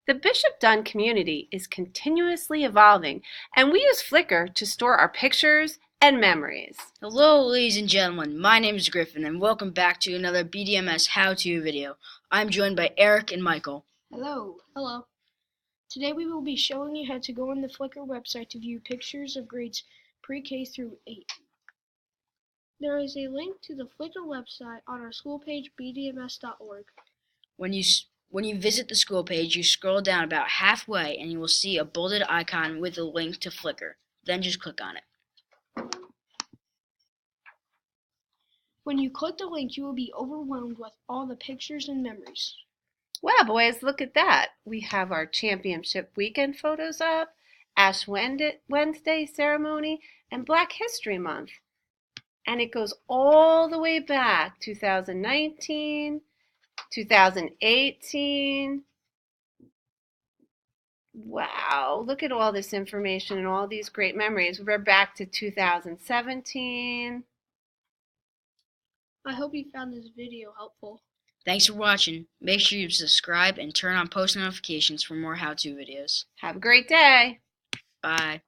The Bishop Dunn community is continuously evolving, and we use Flickr to store our pictures and memories. Hello, ladies and gentlemen. My name is Griffin, and welcome back to another BDMS how-to video. I'm joined by Eric and Michael. Hello. Hello. Today we will be showing you how to go on the Flickr website to view pictures of grades pre-K through 8. There is a link to the Flickr website on our school page, bdms.org. When you visit the school page, you scroll down about halfway and you will see a bolded icon with a link to Flickr. Then just click on it. When you click the link, you will be overwhelmed with all the pictures and memories. Wow, boys, look at that. We have our championship weekend photos up, Ash Wednesday ceremony, and Black History Month. And it goes all the way back, 2019, 2018. Wow, look at all this information and all these great memories. We're back to 2017. I hope you found this video helpful. Thanks for watching. Make sure you subscribe and turn on post notifications for more how-to videos. Have a great day. Bye.